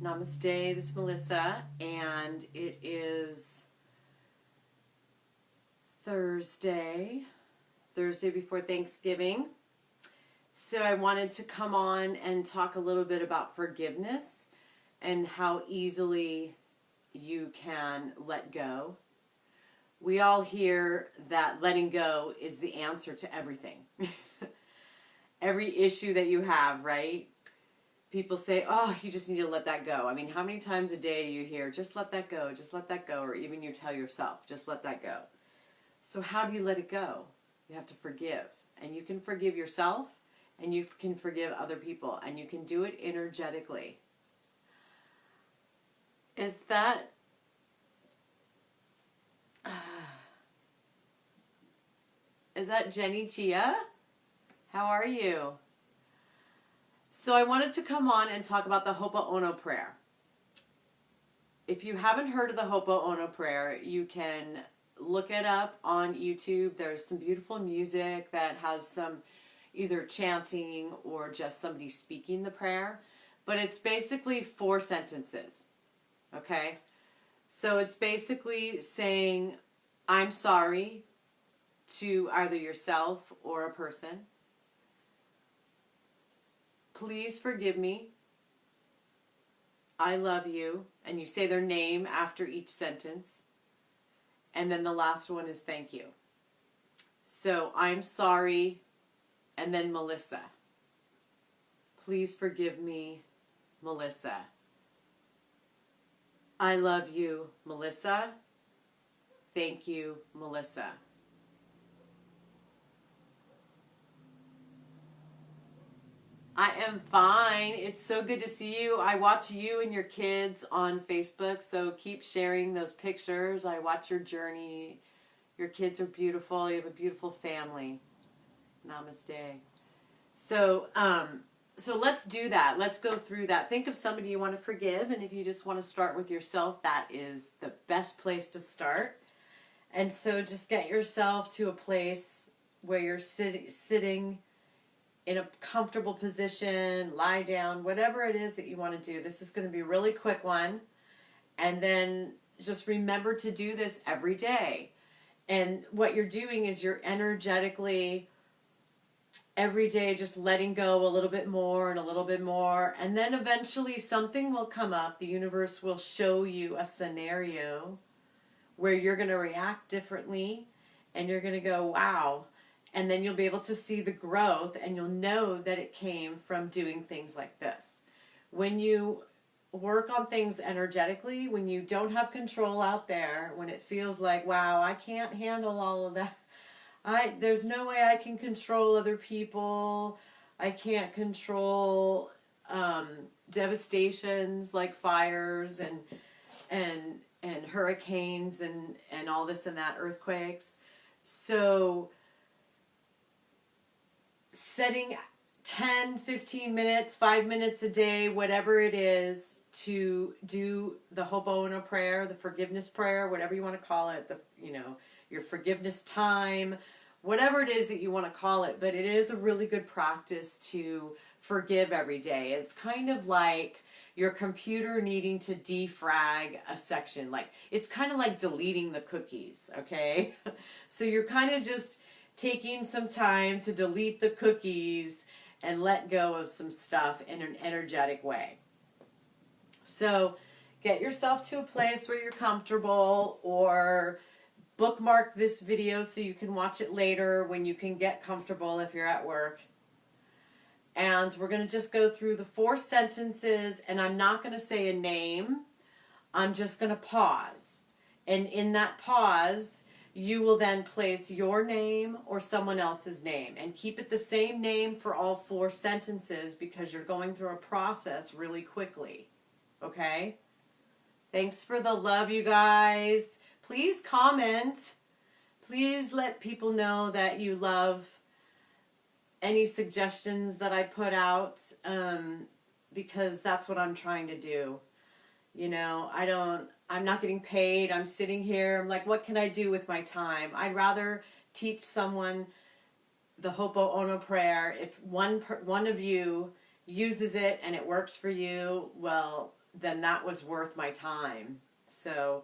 Namaste, this is Melissa, and it is Thursday before Thanksgiving. So I wanted to come on and talk a little bit about forgiveness and how easily you can let go. We all hear that letting go is the answer to everything. Every issue that you have, right? People say, oh, you just need to let that go. I mean, how many times a day do you hear, just let that go, just let that go, or even you tell yourself, just let that go. So how do you let it go? You have to forgive. And you can forgive yourself, and you can forgive other people, and you can do it energetically. Is that Jenny Chia? How are you? So I wanted to come on and talk about the Ho'oponopono prayer. If you haven't heard of the Ho'oponopono prayer, you can look it up on YouTube. There's some beautiful music that has some either chanting or just somebody speaking the prayer. But it's basically 4 sentences. Okay? So it's basically saying, I'm sorry to either yourself or a person. Please forgive me. I love you. And you say their name after each sentence. And then the last one is thank you. So I'm sorry. And then Melissa. Please forgive me, Melissa. I love you, Melissa. Thank you, Melissa. I am fine. It's so good to see you. I watch you and your kids on Facebook, so keep sharing those pictures. I watch your journey. Your kids are beautiful. You have a beautiful family. Namaste. So let's do that. Let's go through that. Think of somebody you want to forgive, and if you just want to start with yourself, that is the best place to start. And so just get yourself to a place where you're sitting in a comfortable position, lie down, whatever it is that you want to do. This is going to be a really quick one. And then just remember to do this every day. And what you're doing is you're energetically, every day, just letting go a little bit more and a little bit more. And then eventually something will come up. The universe will show you a scenario where you're going to react differently. And you're going to go, wow. And then you'll be able to see the growth, and you'll know that it came from doing things like this. When you work on things energetically, when you don't have control out there, when it feels like, wow, I can't handle all of that. There's no way I can control other people. I can't control devastations like fires and hurricanes and all this and that, earthquakes. So setting 10, 15 minutes, 5 minutes a day, whatever it is, to do the Ho'oponopono prayer, the forgiveness prayer, whatever you want to call it, your forgiveness time, whatever it is that you want to call it. But it is a really good practice to forgive every day. It's kind of like your computer needing to defrag a section. It's kind of like deleting the cookies, okay? So you're kind of just taking some time to delete the cookies and let go of some stuff in an energetic way. So get yourself to a place where you're comfortable, or bookmark this video so you can watch it later when you can get comfortable if you're at work. And we're going to just go through the 4 sentences, and I'm not going to say a name. I'm just going to pause. And in that pause, you will then place your name or someone else's name, and keep it the same name for all 4 sentences, because you're going through a process really quickly. Okay? Thanks for the love, you guys. Please comment. Please let people know that you love any suggestions that I put out, because that's what I'm trying to do. I'm not getting paid. I'm sitting here. I'm like, what can I do with my time? I'd rather teach someone the Ho'oponopono prayer. If one of you uses it and it works for you, well, then that was worth my time. So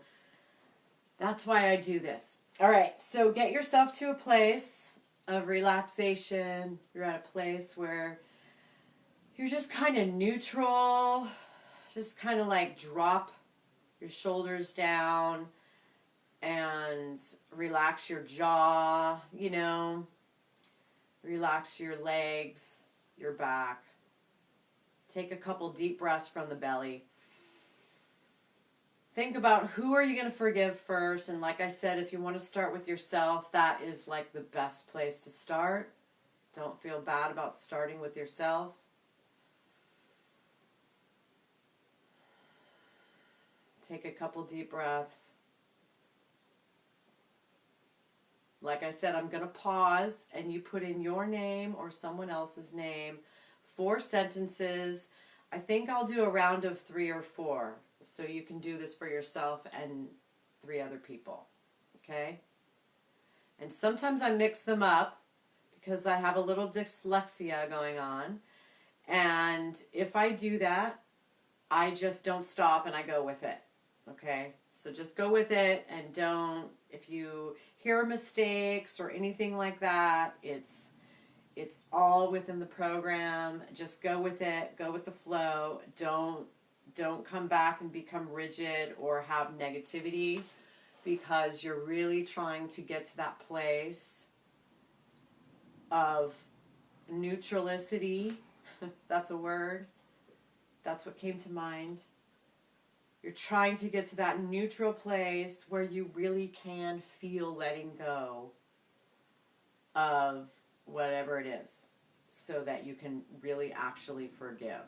that's why I do this. All right, so get yourself to a place of relaxation. You're at a place where you're just kind of neutral, just kind of like drop your shoulders down and relax your jaw, you know, relax your legs, your back. Take a couple deep breaths from the belly. Think about who are you going to forgive first. And like I said, if you want to start with yourself, that is like the best place to start. Don't feel bad about starting with yourself. Take a couple deep breaths. Like I said, I'm going to pause and you put in your name or someone else's name. 4 sentences. I think I'll do a round of 3 or 4. So you can do this for yourself and 3 other people. Okay? And sometimes I mix them up because I have a little dyslexia going on. And if I do that, I just don't stop and I go with it. Okay? So just go with it and don't, if you hear mistakes or anything like that, it's all within the program. Just go with it. Go with the flow. Don't come back and become rigid or have negativity, because you're really trying to get to that place of neutralicity. That's a word. That's what came to mind. You're trying to get to that neutral place where you really can feel letting go of whatever it is, so that you can really actually forgive.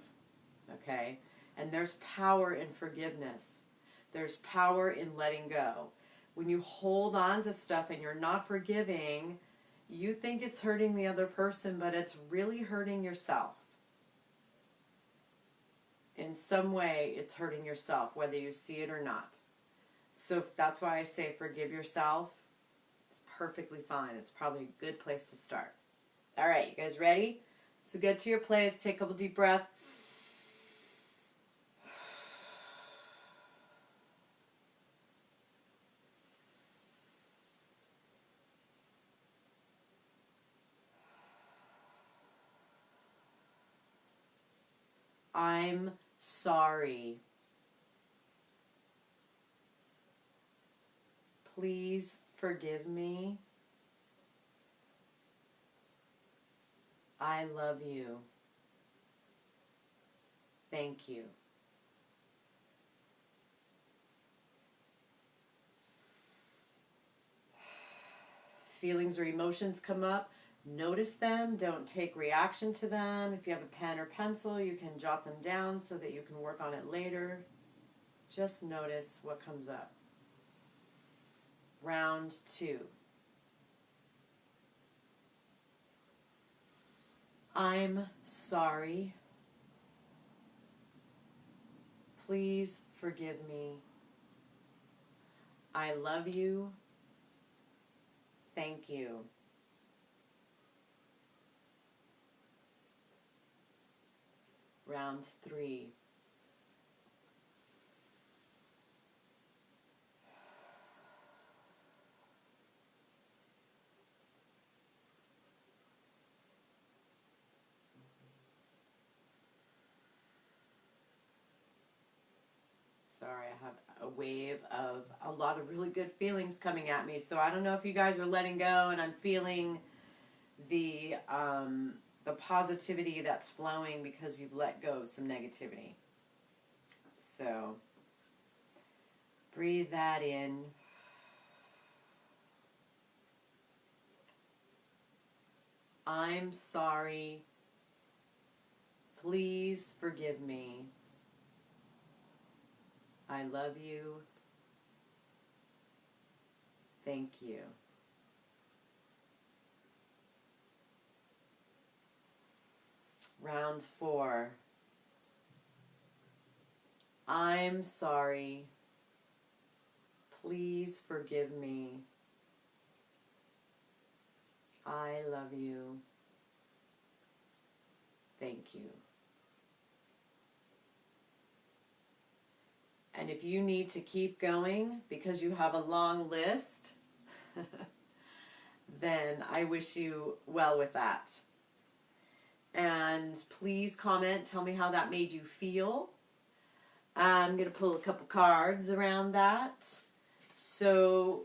Okay? And there's power in forgiveness. There's power in letting go. When you hold on to stuff and you're not forgiving, you think it's hurting the other person, but it's really hurting yourself. In some way, it's hurting yourself, whether you see it or not. So that's why I say forgive yourself. It's perfectly fine. It's probably a good place to start. All right, you guys ready? So get to your place. Take a couple deep breaths. I'm sorry. Please forgive me. I love you. Thank you. Feelings or emotions come up. Notice them. Don't take reaction to them. If you have a pen or pencil, you can jot them down so that you can work on it later. Just notice what comes up. Round 2. I'm sorry. Please forgive me. I love you. Thank you. Round 3. Sorry, I have a wave of a lot of really good feelings coming at me. So I don't know if you guys are letting go, and I'm feeling the positivity that's flowing because you've let go of some negativity. So breathe that in. I'm sorry. Please forgive me. I love you. Thank you. Round 4. I'm sorry. Please forgive me. I love you. Thank you. And if you need to keep going because you have a long list, then I wish you well with that. And please comment, tell me how that made you feel. I'm going to pull a couple cards around that. So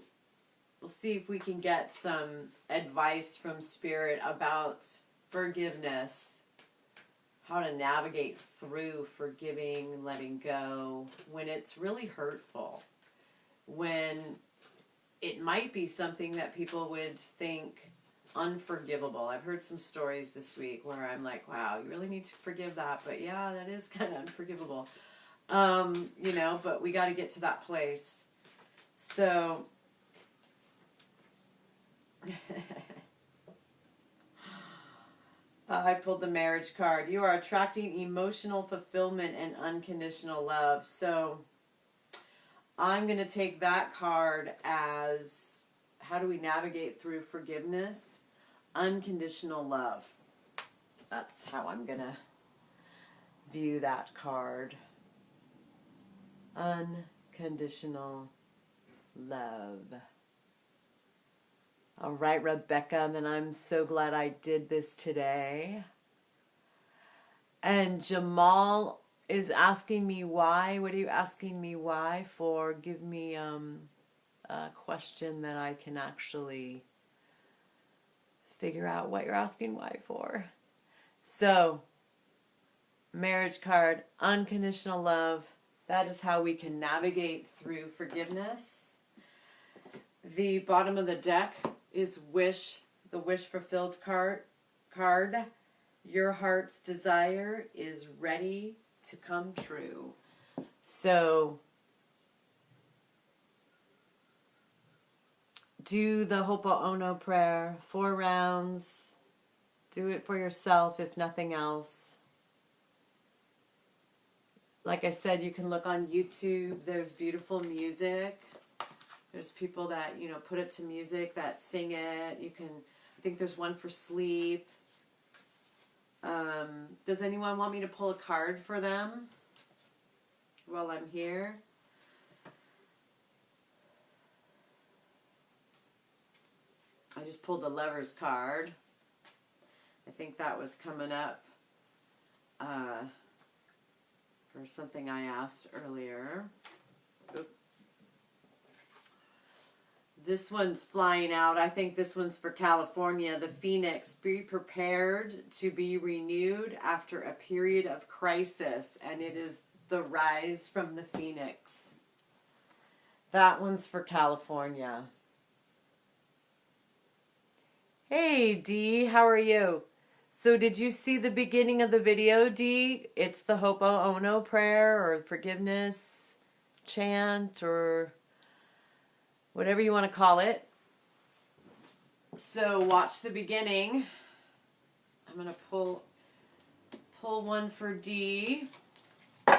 we'll see if we can get some advice from Spirit about forgiveness, how to navigate through forgiving, letting go when it's really hurtful, when it might be something that people would think unforgivable. I've heard some stories this week where I'm like, wow, you really need to forgive that, but yeah, that is kind of unforgivable. You know, but we got to get to that place. So I pulled the marriage card. You are attracting emotional fulfillment and unconditional love. So I'm going to take that card as, how do we navigate through forgiveness? Unconditional love. That's how I'm going to view that card. Unconditional love. All right, Rebecca, then I'm so glad I did this today. And Jamal is asking me why. What are you asking me why for? Give me a question that I can actually figure out what you're asking why for. So, marriage card, unconditional love. That is how we can navigate through forgiveness. The bottom of the deck is wish, the wish fulfilled card. Your heart's desire is ready to come true. So do the Ho'oponopono prayer, 4 rounds. Do it for yourself if nothing else. Like I said, you can look on YouTube. There's beautiful music. There's people that, you know, put it to music, that sing it. You can, I think there's one for sleep. Does anyone want me to pull a card for them while I'm here? I just pulled the Lovers card. I think that was coming up for something I asked earlier. Oop. This one's flying out. I think this one's for California. The Phoenix, be prepared to be renewed after a period of crisis. And it is the rise from the Phoenix. That one's for California. Hey, Dee, how are you? So did you see the beginning of the video, Dee? It's the Ho'oponopono prayer or forgiveness chant or whatever you want to call it. So watch the beginning. I'm going to pull one for D.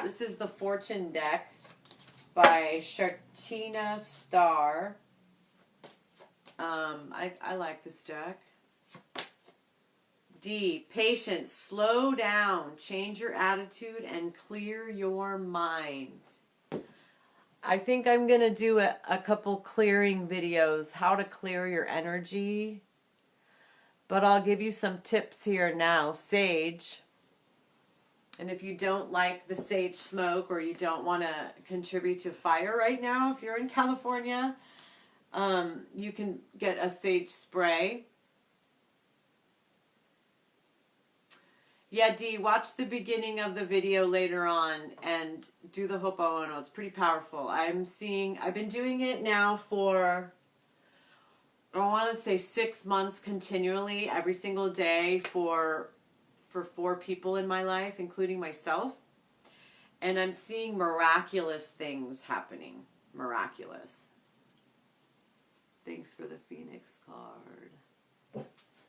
This is the Fortune deck by Shartina Starr. I like this deck. D, patience, slow down, change your attitude, and clear your mind. I think I'm going to do a couple clearing videos, how to clear your energy. But I'll give you some tips here now. Sage. And if you don't like the sage smoke or you don't want to contribute to fire right now, if you're in California, you can get a sage spray. Yeah, Dee, watch the beginning of the video later on and do the Ho'oponopono. It's pretty powerful. I've been doing it now for, I want to say 6 months continually, every single day for 4 people in my life, including myself. And I'm seeing miraculous things happening. Miraculous. Thanks for the Phoenix card.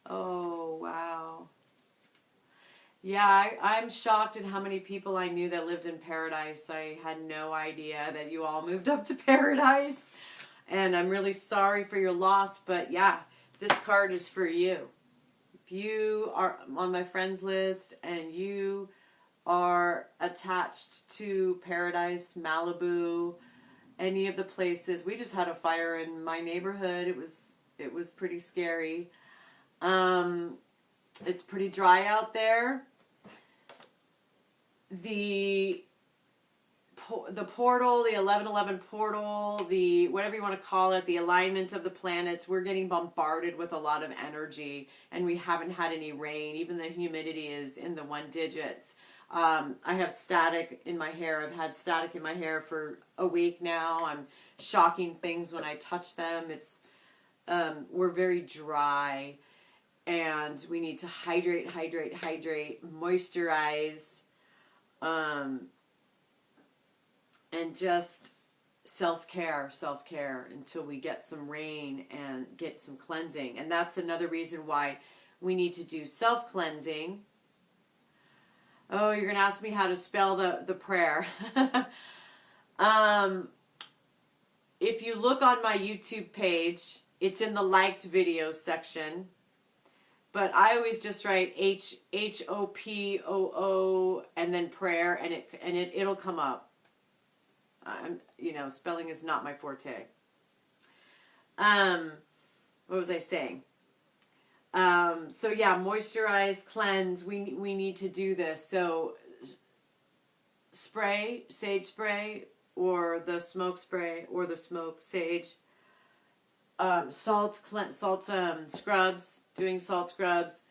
Oh, wow. Yeah, I'm shocked at how many people I knew that lived in paradise. I had no idea that you all moved up to paradise. And I'm really sorry for your loss, but yeah, this card is for you. If you are on my friends list and you are attached to Paradise, Malibu, any of the places. We just had a fire in my neighborhood. It was pretty scary. It's pretty dry out there. The portal, the 1111 portal, the whatever you want to call it, the alignment of the planets, we're getting bombarded with a lot of energy, and we haven't had any rain. Even the humidity is in the 1 digits. I have static in my hair. I've had static in my hair for a week now. I'm shocking things when I touch them. We're very dry, and we need to hydrate, moisturize, and just self-care until we get some rain and get some cleansing. And that's another reason why we need to do self-cleansing. Oh, you're going to ask me how to spell the prayer. If you look on my YouTube page, it's in the liked videos section. But I always just write HOPOO and then prayer, and it'll come up. Spelling is not my forte. What was I saying? So yeah, moisturize, cleanse. We need to do this. So spray, sage spray, or the smoke spray, or the smoke sage. Salt scrubs. Doing salt scrubs.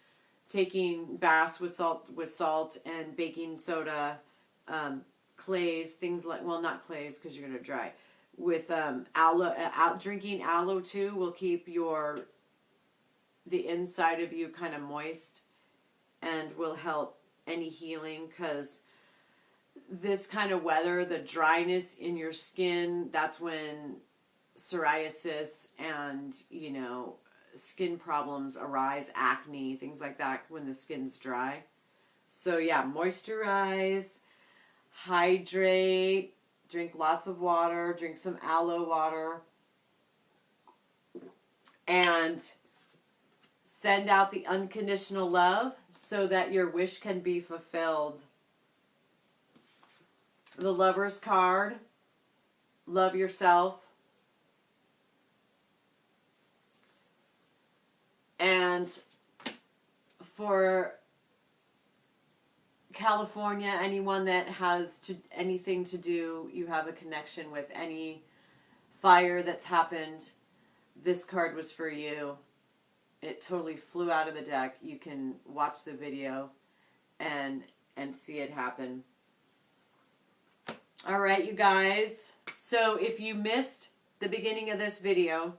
Taking baths with salt and baking soda. Clays, things like, well, not clays because you're going to dry. With aloe, drinking aloe too will keep the inside of you kind of moist and will help any healing, because this kind of weather, the dryness in your skin, that's when psoriasis and, skin problems arise, acne, things like that, when the skin's dry. So yeah, moisturize, hydrate, drink lots of water, drink some aloe water, and send out the unconditional love so that your wish can be fulfilled. The Lover's card, love yourself. And for California, anyone that has anything to do, you have a connection with any fire that's happened, this card was for you. It totally flew out of the deck. You can watch the video and see it happen. All right, you guys. So if you missed the beginning of this video,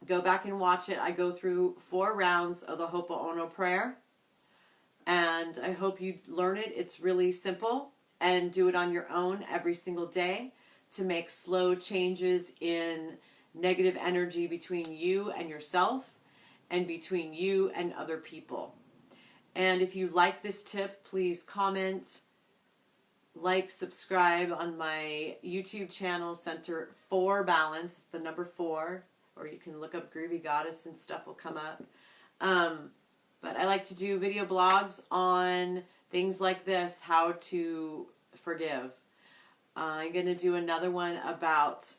go back and watch it. I go through 4 rounds of the Ho'oponopono prayer. And I hope you learn it. It's really simple. And do it on your own every single day to make slow changes in negative energy between you and yourself and between you and other people. And if you like this tip, please comment, like, subscribe on my YouTube channel, Center for Balance, the number 4. Or you can look up Groovy Goddess and stuff will come up. But I like to do video blogs on things like this, how to forgive. I'm going to do another one about,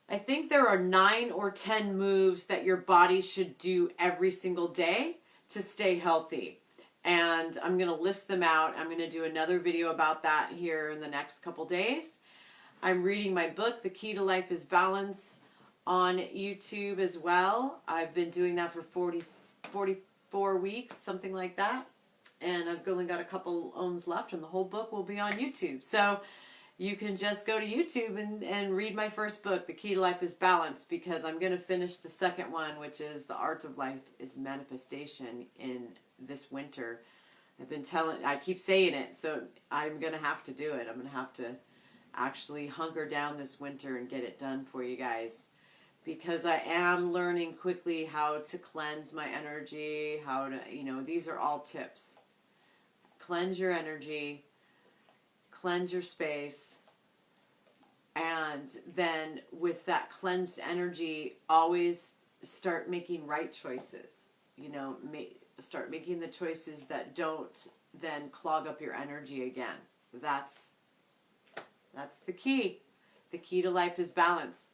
I think there are 9 or 10 moves that your body should do every single day to stay healthy. And I'm going to list them out. I'm going to do another video about that here in the next couple days. I'm reading my book, The Key to Life is Balance, on YouTube as well. I've been doing that for 44 weeks, something like that. And I've only got a couple ohms left, and the whole book will be on YouTube. So you can just go to YouTube and read my first book, The Key to Life is Balance, because I'm going to finish the second one, which is The Art of Life is Manifestation, in this winter. I keep saying it, so I'm going to have to do it. I'm going to have to actually hunker down this winter and get it done for you guys. Because I am learning quickly how to cleanse my energy, how to, these are all tips. Cleanse your energy, cleanse your space, and then with that cleansed energy, always start making right choices. Start making the choices that don't then clog up your energy again. That's the key. The key to life is balance.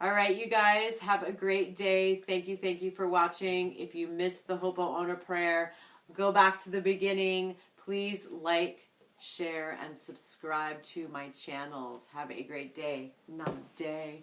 All right, you guys, have a great day. Thank you for watching. If you missed the Ho'oponopono prayer, go back to the beginning. Please like, share, and subscribe to my channels. Have a great day. Namaste.